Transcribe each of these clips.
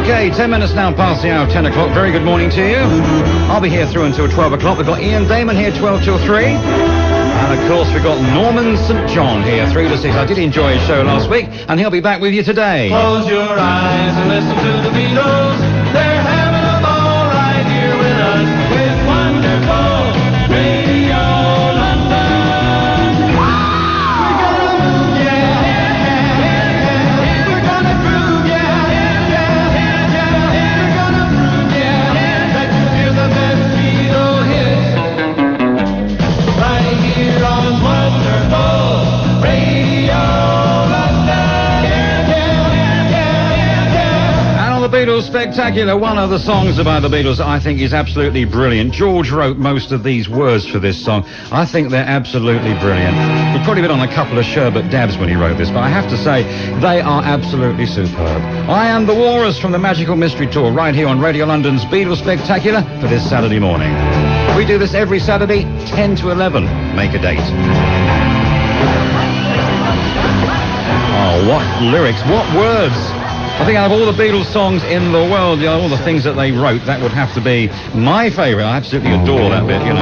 Okay, 10 minutes now past the hour of 10 o'clock. Very good morning to you. I'll be here through until 12 o'clock. We've got Ian Damon here 12 till 3. And, of course, we've got Norman St. John here 3 to 6. I did enjoy his show last week, and he'll be back with you today. Close your eyes and listen to the Beatles. They're having a ball right here with us with wonderful Radio London. We're gonna move, yeah. We're gonna groove, yeah. We're gonna prove, yeah, that you hear the best Beatle hits right here on wonderful Radio The Beatles Spectacular, one of the songs about the Beatles I think is absolutely brilliant. George wrote most of these words for this song. I think they're absolutely brilliant. He'd probably been on a couple of sherbet dabs when he wrote this, but I have to say, they are absolutely superb. I am the Walrus from the Magical Mystery Tour, right here on Radio London's Beatles Spectacular for this Saturday morning. We do this every Saturday, 10 to 11. Make a date. Oh, what lyrics, what words. I think out of all the Beatles songs in the world, you know, all the things that they wrote, that would have to be my favourite. I absolutely adore that bit, you know.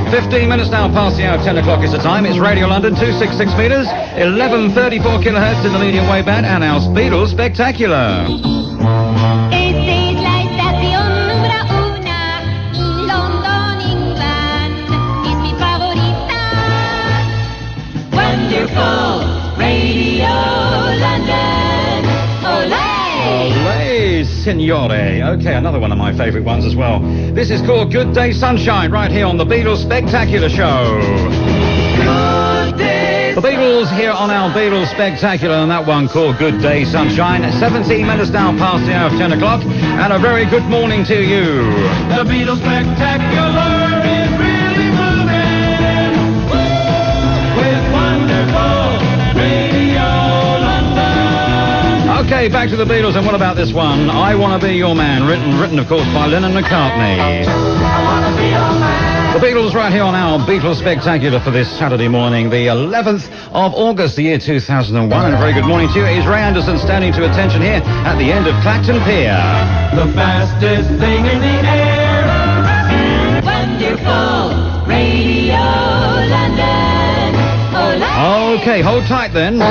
15 minutes now past the hour, 10 o'clock is the time. It's Radio London, 266 metres, 1134 kilohertz in the medium wave band, and our Beatles Spectacular. Wonderful Radio London. Olé, signore. Okay, another one of my favourite ones as well. This is called Good Day Sunshine, right here on the Beatles Spectacular Show. Good day. The Beatles here on our Beatles Spectacular, and that one called Good Day Sunshine. 17 minutes now past the hour of 10 o'clock, and a very good morning to you. The Beatles Spectacular is really moving with wonderful Radio London. Okay, back to the Beatles, and what about this one? I Wanna Be Your Man, written of course by Lennon McCartney. I wanna be your man. The Beatles right here on our Beatles Spectacular for this Saturday morning, the 11th of August, the year 2001, and a very good morning to you. It is Ray Anderson standing to attention here at the end of Clacton Pier. The fastest thing in the air. Wonderful Radio London. Olé. Okay, hold tight then.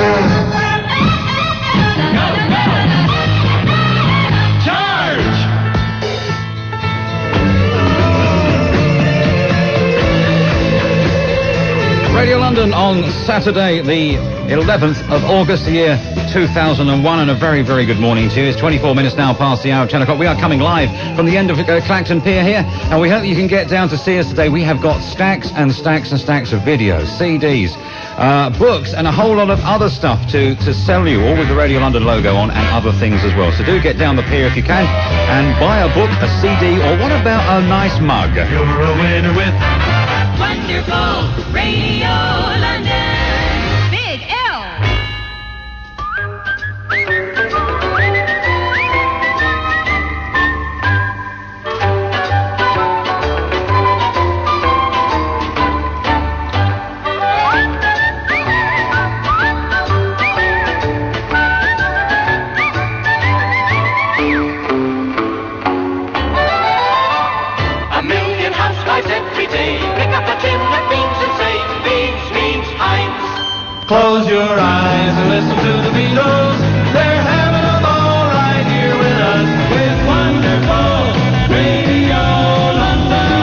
Radio London on Saturday, the 11th of August, the year 2001, and a very, very good morning to you. It's 24 minutes now past the hour of 10 o'clock. We are coming live from the end of Clacton Pier here, and we hope you can get down to see us today. We have got stacks and stacks and stacks of videos, CDs, books, and a whole lot of other stuff to sell you, all with the Radio London logo on and other things as well. So do get down the pier if you can and buy a book, a CD, or what about a nice mug? You're a winner with wonderful Radio London. Big L. A million housewives every day pick up a tin of beans and say, beans means Heinz. Close your eyes and listen to the Beatles. They're having a ball right here with us with wonderful Radio London.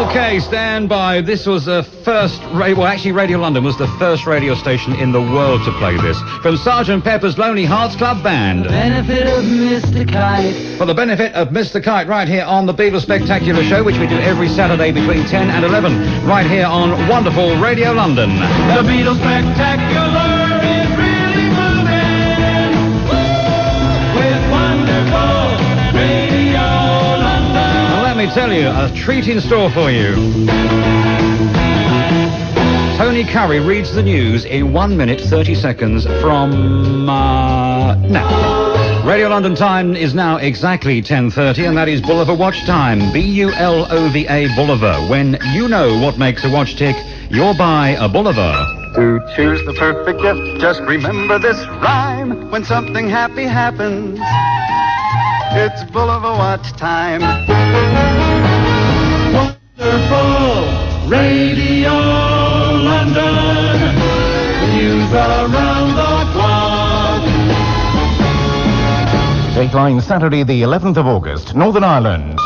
Okay, stand by. This was the first, well, actually Radio London was the first radio station in the world to play this. From Sgt. Pepper's Lonely Hearts Club Band. The benefit of Mr. Kite. For the benefit of Mr. Kite, right here on the Beatles Spectacular Show, which we do every Saturday between 10 and 11, right here on wonderful Radio London. The Beatles Spectacular is really moving with wonderful Radio London. Well, let me tell you, a treat in store for you. Tony Currie reads the news in 1 minute 30 seconds from now. Radio London time is now exactly 10:30, and that is Bulliver Watch time. Bulova Bulliver. When you know what makes a watch tick, you'll buy a Bulliver. To choose the perfect gift, just remember this rhyme. When something happy happens, it's bull of a watch time. Wonderful Radio London, news around the clock. Dateline Saturday, the 11th of August, Northern Ireland.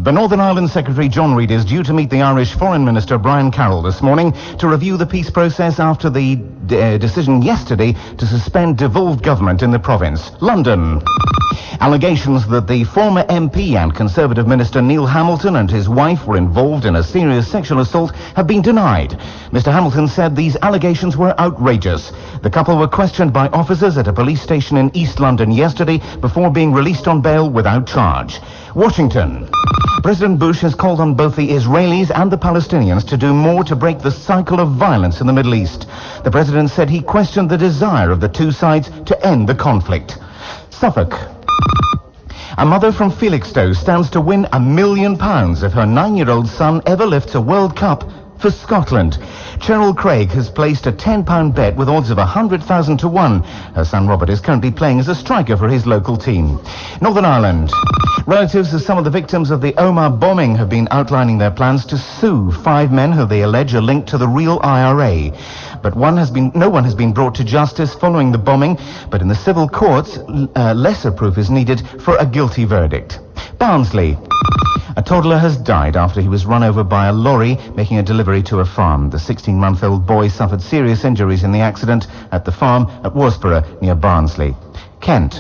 The Northern Ireland Secretary John Reid is due to meet the Irish Foreign Minister Brian Carroll this morning to review the peace process after the decision yesterday to suspend devolved government in the province. London. Allegations that the former MP and Conservative Minister Neil Hamilton and his wife were involved in a serious sexual assault have been denied. Mr. Hamilton said these allegations were outrageous. The couple were questioned by officers at a police station in East London yesterday before being released on bail without charge. Washington. President Bush has called on both the Israelis and the Palestinians to do more to break the cycle of violence in the Middle East. The president said he questioned the desire of the two sides to end the conflict. Suffolk. A mother from Felixstowe stands to win £1 million if her 9-year-old son ever lifts a World Cup for Scotland. Cheryl Craig has placed a £10 bet with odds of 100,000 to 1. Her son Robert is currently playing as a striker for his local team. Northern Ireland. Relatives of some of the victims of the Omagh bombing have been outlining their plans to sue 5 men who they allege are linked to the real IRA. But no one has been brought to justice following the bombing, but in the civil courts, lesser proof is needed for a guilty verdict. Barnsley. A toddler has died after he was run over by a lorry making a delivery to a farm. The 16-month-old boy suffered serious injuries in the accident at the farm at Worsborough near Barnsley. Kent.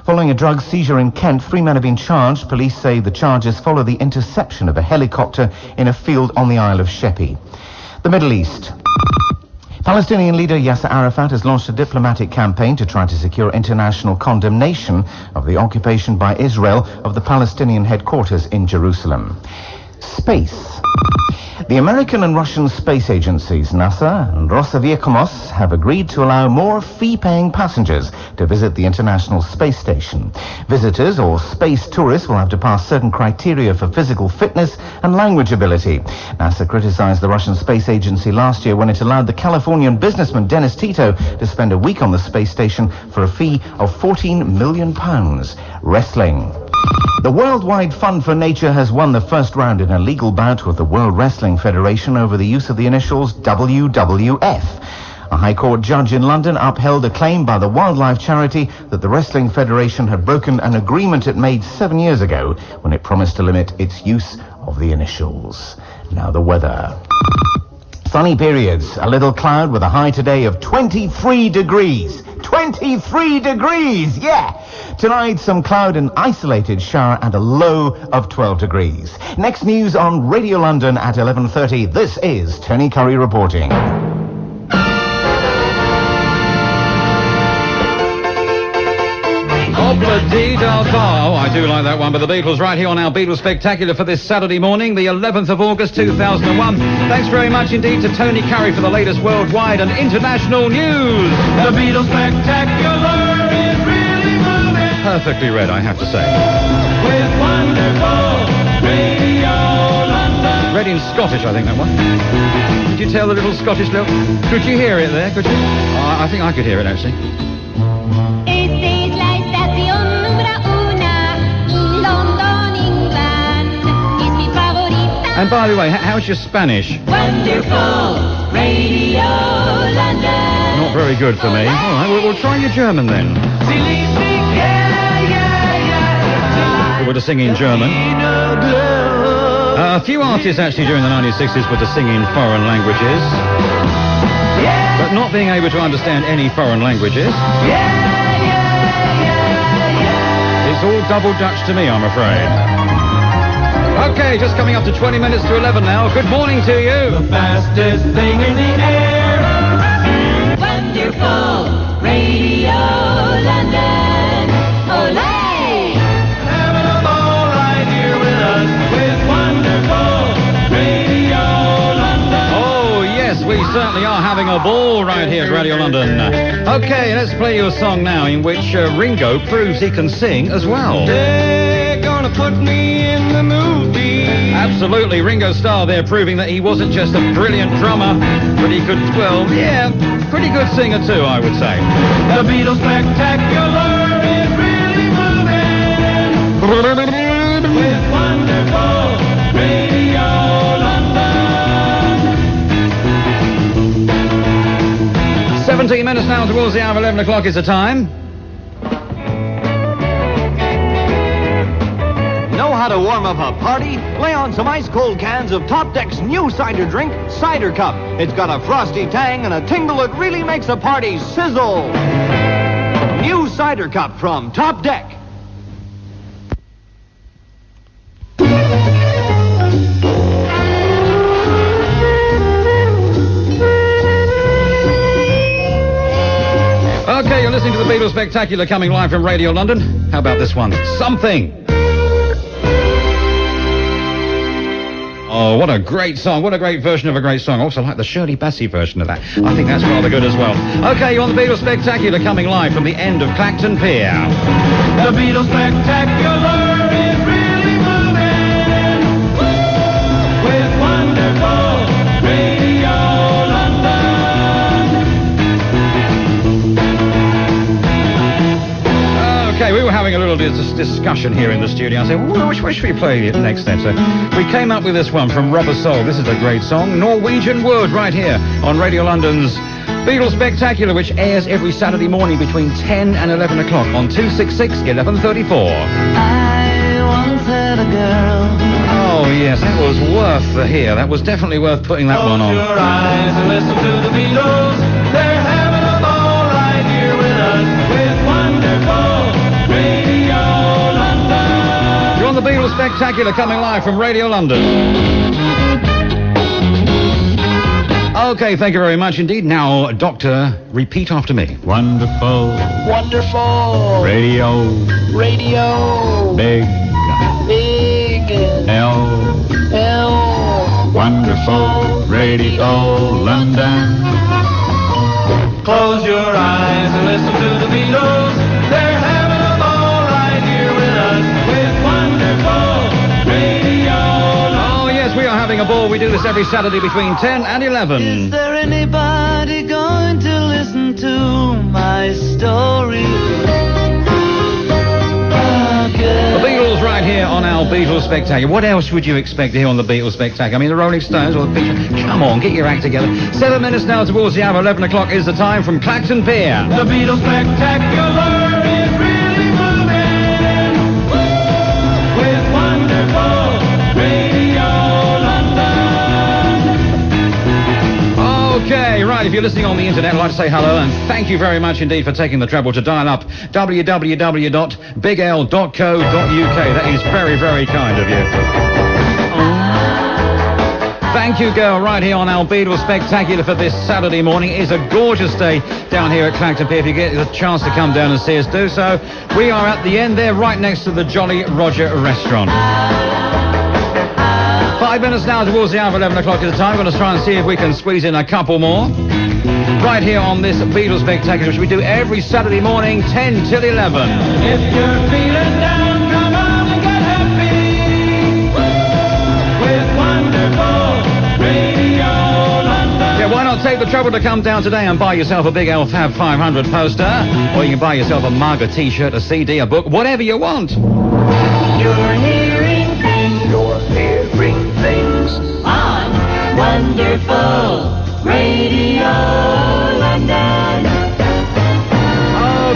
Following a drug seizure in Kent, 3 men have been charged. Police say the charges follow the interception of a helicopter in a field on the Isle of Sheppey. The Middle East. Palestinian leader Yasser Arafat has launched a diplomatic campaign to try to secure international condemnation of the occupation by Israel of the Palestinian headquarters in Jerusalem. Space. The American and Russian space agencies NASA and Rosaviekomos have agreed to allow more fee-paying passengers to visit the International Space Station. Visitors or space tourists will have to pass certain criteria for physical fitness and language ability. NASA criticized the Russian Space Agency last year when it allowed the Californian businessman Dennis Tito to spend a week on the space station for a fee of £14 million. Wrestling. The Worldwide Fund for Nature has won the first round in a legal bout with the World Wrestling Federation over the use of the initials WWF. A High Court judge in London upheld a claim by the wildlife charity that the Wrestling Federation had broken an agreement it made 7 years ago when it promised to limit its use of the initials. Now the weather. Sunny periods, a little cloud with a high today of 23 degrees. 23 degrees, yeah! Tonight, some cloud and isolated shower and a low of 12 degrees. Next news on Radio London at 11:30. This is Tony Currie reporting. Oh, I do like that one, but the Beatles right here on our Beatles Spectacular for this Saturday morning, the 11th of August 2001. Thanks very much indeed to Tony Currie for the latest worldwide and international news. The Beatles Spectacular is really moving. Perfectly read, I have to say. With wonderful Radio London. Read in Scottish, I think, that one. Did you tell the little Scottish little... Could you hear it there, could you? I think I could hear it, actually. And by the way, how's your Spanish? Wonderful Radio London. Not very good for me. All right, we'll try your German then. We were to sing in German. A few artists actually during the 1960s were to sing in foreign languages. But not being able to understand any foreign languages. It's all double Dutch to me, I'm afraid. Okay, just coming up to 20 minutes to 11 now. Good morning to you. The fastest thing in the air. Wonderful Radio London. Olé! Having a ball right here with us with wonderful Radio London. Oh, yes, we certainly are having a ball right here at Radio London. Okay, let's play you a song now in which Ringo proves he can sing as well. They're gonna put me in the movie. Absolutely, Ringo Starr there proving that he wasn't just a brilliant drummer, but he could, well, yeah, pretty good singer too, I would say. The Beatles Spectacular is really moving with wonderful Radio London. 17 minutes now towards the hour of 11 o'clock is the time. Know how to warm up a party? Lay on some ice-cold cans of Top Deck's new cider drink, Cider Cup. It's got a frosty tang and a tingle that really makes the party sizzle. New Cider Cup from Top Deck. Okay, you're listening to the Beatles Spectacular coming live from Radio London. How about this one? Something. Oh, what a great song. What a great version of a great song. I also like the Shirley Bassey version of that. I think that's rather good as well. Okay, you're on the Beatles Spectacular coming live from the end of Clacton Pier. The Beatles Spectacular is really moving with wonderful Radio London. Okay, we were having a little discussion here in the studio. I said, well, which should we play it next then? So we came up with this one from Rubber Soul. This is a great song, Norwegian Wood, right here on Radio London's Beatles Spectacular, which airs every Saturday morning between 10 and 11 o'clock on 266 1134. I once had a girl. Oh, yes, that was worth the hear. That was definitely worth putting that one on. Close your eyes and listen to the Beatles. They're having a ball right here with us with wonderful Radio London. You're on the Beatles Spectacular coming live from Radio London. Okay, thank you very much indeed. Now, Doctor, repeat after me. Wonderful Wonderful radio, Radio big Big L, L wonderful radio, London. Close your eyes and listen to the Beatles. They're having a ball right here with us with wonderful Radio London. Oh, yes, we are having a ball. We do this every Saturday between 10 and 11. Is there anybody going to listen to my story? The Beatles right here on our Beatles Spectacular. What else would you expect to hear on the Beatles Spectacular? I mean, the Rolling Stones or the picture. Come on, get your act together. 7 minutes now towards the hour. 11 o'clock is the time from Clacton Pier. The Beatles Spectacular is really moving with wonderful Radio London. Okay, right, if you're listening on the internet, I'd like to say hello and thank you very much indeed for taking the trouble to dial up www.bigl.co.uk. That is very, very kind of you. Thank you, girl, right here on our Beatles Spectacular for this Saturday morning. It is a gorgeous day down here at Clacton Pier. If you get the chance to come down and see us, do so. We are at the end there, right next to the Jolly Roger restaurant. 5 minutes now towards the hour of 11 o'clock is the time. We're going to try and see if we can squeeze in a couple more. Right here on this Beatles Spectacular, which we do every Saturday morning, 10 till 11. If you're feeling down, come on and get happy with wonderful Radio London. Yeah, why not take the trouble to come down today and buy yourself a Big L Fab 500 poster, or you can buy yourself a mug, a T-shirt, a CD, a book, whatever you want. You're hearing things. You're hearing things on Wonderful Radio London.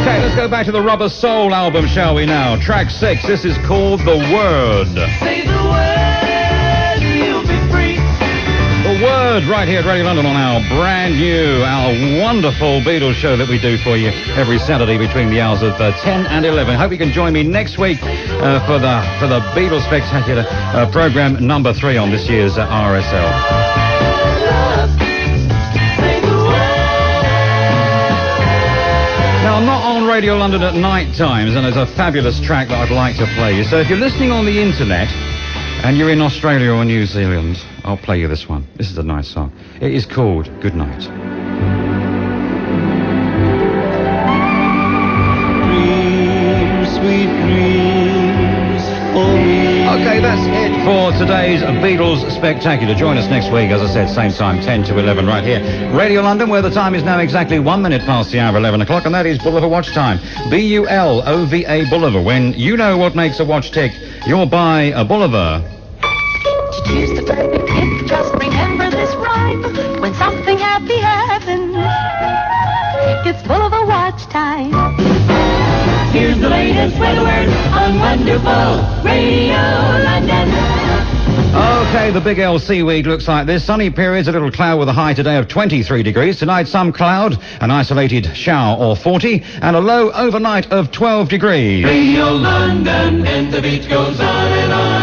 Okay, let's go back to the Rubber Soul album, shall we now? Track 6, this is called The Word. Say the word, you'll be free. The Word, right here at Radio London on our brand new, our wonderful Beatles show that we do for you every Saturday between the hours of 10 and 11. Hope you can join me next week for the Beatles Spectacular program number 3 on this year's RSL. Now, I'm not on Radio London at night times, and there's a fabulous track that I'd like to play you. So if you're listening on the internet and you're in Australia or New Zealand, I'll play you this one. This is a nice song. It is called Good Night. Dreams, sweet dreams, for me. today's Beatles Spectacular. Join us next week, as I said, same time, 10 to 11, right here. Radio London, where the time is now exactly 1 minute past the hour, 11 o'clock, and that is Bulliver Watch Time. B-U-L-O-V-A Bulliver. When you know what makes a watch tick, you're by a Bulliver. Choose the perfect gift, just remember this rhyme. When something happy happens, it's Bulliver Watch Time. Here's the latest weather word on wonderful Radio London. Okay, the big LC week looks like this. Sunny periods, a little cloud with a high today of 23 degrees. Tonight, some cloud, an isolated shower or 40, and a low overnight of 12 degrees. Radio London, and the beat goes on and on.